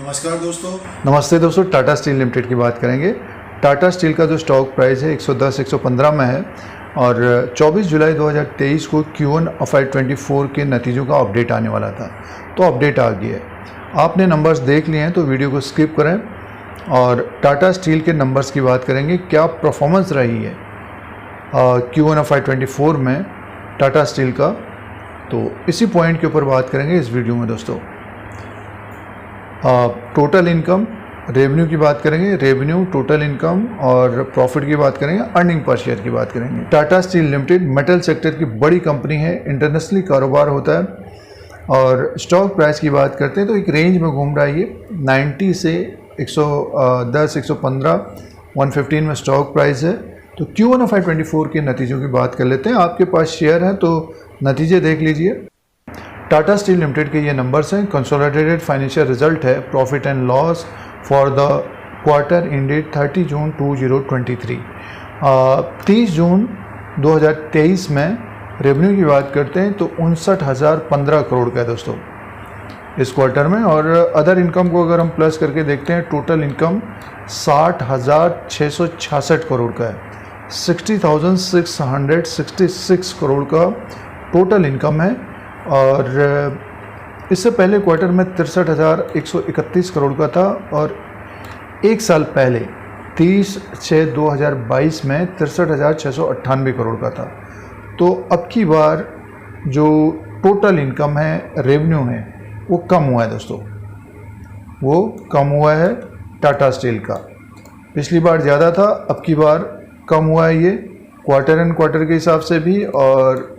नमस्कार दोस्तों। नमस्ते दोस्तों, टाटा स्टील लिमिटेड की बात करेंगे। टाटा स्टील का जो स्टॉक प्राइस है 110-115 में है और 24 जुलाई 2023 को Q1 FY24 के नतीजों का अपडेट आने वाला था, तो अपडेट आ गया है। आपने नंबर्स देख लिए हैं तो वीडियो को स्किप करें और टाटा स्टील के नंबर्स की बात करेंगे, क्या परफॉर्मेंस रही है Q1 FY24 में टाटा स्टील का, तो इसी पॉइंट के ऊपर बात करेंगे इस वीडियो में दोस्तों। टोटल इनकम, रेवेन्यू की बात करेंगे, रेवेन्यू, टोटल इनकम और प्रॉफिट की बात करेंगे, अर्निंग पर शेयर की बात करेंगे। Tata steel limited metal sector की बड़ी कंपनी है, इंटरनेशनली कारोबार होता है और स्टॉक प्राइस की बात करते हैं तो एक रेंज में घूम रहा है ये 90 से 110, 115, 115 में स्टॉक प्राइस है। तो Q1 FY24 के नतीजों की बात कर लेते हैं। आपके पास शेयर है तो नतीजे देख लीजिए। टाटा स्टील लिमिटेड के ये नंबर्स हैं। कंसोलिडेटेड फाइनेंशियल रिजल्ट है, profit and loss for the quarter ended 30 जून 2023। 30 जून 2023 में रेवेन्यू की बात करते हैं तो 59,015 करोड़ का है दोस्तों इस क्वार्टर में। और अदर इनकम को अगर हम प्लस करके देखते हैं, टोटल इनकम 60,666 करोड़ का है। 60,666 करोड़ का टोटल इनकम है और इससे पहले क्वार्टर में 63,131 करोड़ का था और एक साल पहले 30/6/2022 में 63,698 करोड़ का था। तो अब की बार जो टोटल इनकम है, रेवेन्यू है, वो कम हुआ है दोस्तों, वो कम हुआ है टाटा स्टील का। पिछली बार ज़्यादा था, अब की बार कम हुआ है ये, क्वार्टर एंड क्वार्टर के हिसाब से भी और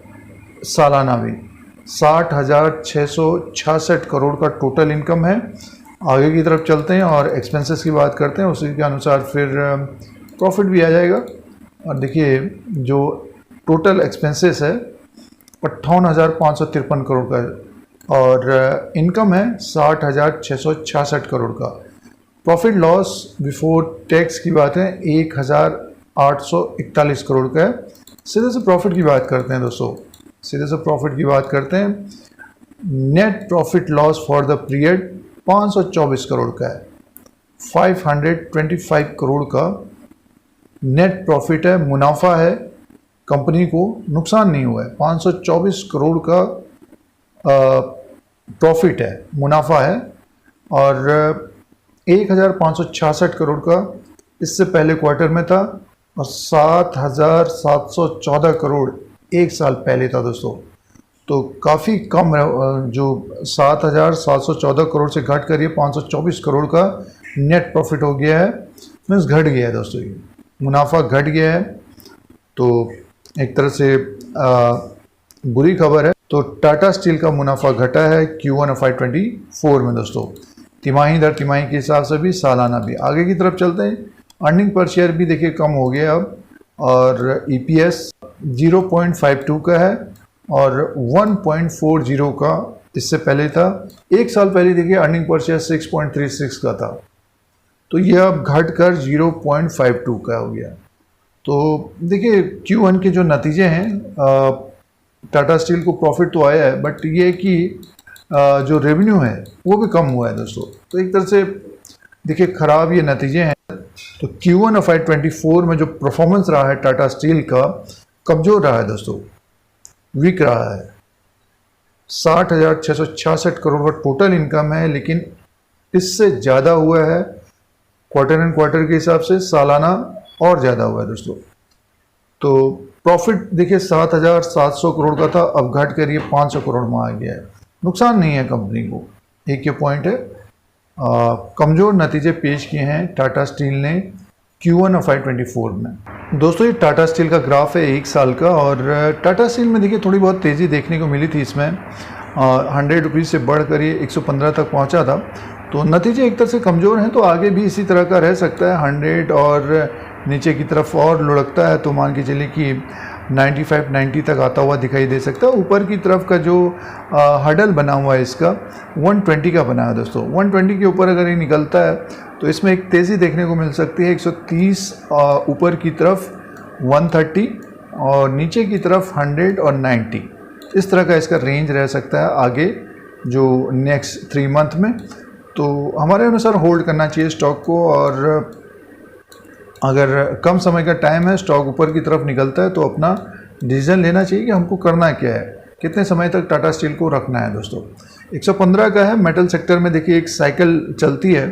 सालाना भी। 60,666 करोड़ का टोटल इनकम है। आगे की तरफ चलते हैं और एक्सपेंसेस की बात करते हैं, उसी के अनुसार फिर प्रॉफिट भी आ जाएगा। और देखिए जो टोटल एक्सपेंसेस है 58,553 करोड़ का है और इनकम है 60,666 करोड़ का। प्रॉफिट लॉस बिफोर टैक्स की बात है 1,841 करोड़ का है। सीधे से प्रॉफिट की बात करते हैं दोस्तों, सीधे से प्रॉफिट की बात करते हैं। Net profit loss for the period 524 crore का है। 525 करोड़ का नेट प्रॉफिट है, मुनाफा है, कंपनी को नुकसान नहीं हुआ है। 524 करोड़ का प्रॉफिट है, मुनाफा है और 1,566 करोड़ का इससे पहले क्वार्टर में था और 7,714 करोड़ एक साल पहले था दोस्तों। तो काफ़ी कम, जो 7,714 करोड़ से घट कर ये 524 करोड़ का नेट प्रॉफिट हो गया है, मीन्स घट गया है दोस्तों, ये मुनाफा घट गया है। तो एक तरह से बुरी खबर है। तो टाटा स्टील का मुनाफा घटा है Q1 FY24 में दोस्तों, तिमाही दर तिमाही के हिसाब से भी, सालाना भी। आगे की तरफ चलते हैं। अर्निंग पर शेयर भी देखिए कम हो गया अब और EPS 0.52 का है और 1.40 का इससे पहले था। एक साल पहले देखिए अर्निंग पर शेयर 6.36 का था, तो यह अब घटकर 0.52 का हो गया। तो देखिए Q1 के जो नतीजे हैं, टाटा स्टील को प्रॉफिट तो आया है बट ये कि जो रेवेन्यू है वो भी कम हुआ है दोस्तों। तो एक तरह से देखिए ख़राब ये नतीजे हैं। तो Q1 FY24 में जो परफॉर्मेंस रहा है टाटा स्टील का, कमज़ोर रहा है दोस्तों, वीक रहा है। 60,666 करोड़ का टोटल इनकम है, लेकिन इससे ज़्यादा हुआ है क्वार्टर एंड क्वार्टर के हिसाब से, सालाना और ज़्यादा हुआ है दोस्तों। तो प्रॉफिट देखिए 7,700 करोड़ का था, अब घट कर ये 500 करोड़ में आ गया है। नुकसान नहीं है कंपनी को, एक ये पॉइंट है। कमज़ोर नतीजे पेश किए हैं टाटा स्टील ने Q1 FY24 में दोस्तों। ये टाटा स्टील का ग्राफ है एक साल का और टाटा स्टील में देखिए थोड़ी बहुत तेज़ी देखने को मिली थी इसमें। 100 रुपीज़ से बढ़कर ये 115 तक पहुंचा था। तो नतीजे एक तरह से कमज़ोर हैं, तो आगे भी इसी तरह का रह सकता है। 100 और नीचे की तरफ और लुढ़कता है तो मान के चलिए कि 95-90 तक आता हुआ दिखाई दे सकता है। ऊपर की तरफ का जो हडल बना हुआ है इसका 120 का बना है दोस्तों। 120 के ऊपर अगर ये निकलता है तो इसमें एक तेज़ी देखने को मिल सकती है। 130 ऊपर की तरफ 130 और नीचे की तरफ 100 और 90, इस तरह का इसका रेंज रह सकता है आगे जो नेक्स्ट 3 मंथ में। तो हमारे अनुसार होल्ड करना चाहिए स्टॉक को, और अगर कम समय का टाइम है, स्टॉक ऊपर की तरफ निकलता है, तो अपना डिसीजन लेना चाहिए कि हमको करना क्या है, कितने समय तक टाटा स्टील को रखना है। दोस्तों 115 का है। मेटल सेक्टर में देखिए एक साइकिल चलती है,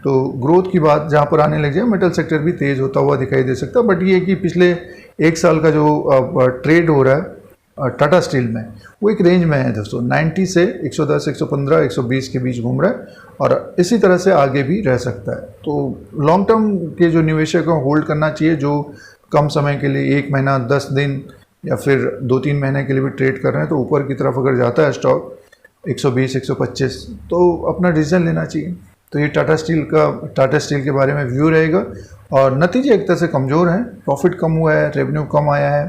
तो ग्रोथ की बात जहाँ पर आने लग जाए मेटल सेक्टर भी तेज़ होता हुआ दिखाई दे सकता है। बट ये कि पिछले एक साल का जो ट्रेड हो रहा है टाटा स्टील में, वो एक रेंज में है दोस्तों, 90 से 110, 115, 120 के बीच घूम रहा है, और इसी तरह से आगे भी रह सकता है। तो लॉन्ग टर्म के जो निवेशक हैं होल्ड करना चाहिए, जो कम समय के लिए 1 महीना, 10 दिन या फिर 2-3 महीने के लिए भी ट्रेड कर रहे हैं, तो ऊपर की तरफ अगर जाता है स्टॉक 120, 125, तो अपना डिसीजन लेना चाहिए। तो ये टाटा स्टील के बारे में व्यू रहेगा। और नतीजे एक तरह से कमज़ोर हैं, प्रॉफिट कम हुआ है, रेवेन्यू कम आया है,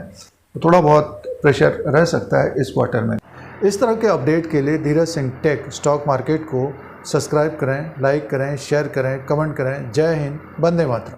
तो थोड़ा बहुत प्रेशर रह सकता है इस क्वार्टर में। इस तरह के अपडेट के लिए Dheeraj Singh take stock market को सब्सक्राइब करें, लाइक करें, शेयर करें, कमेंट करें। जय हिंद, वंदे मातरम।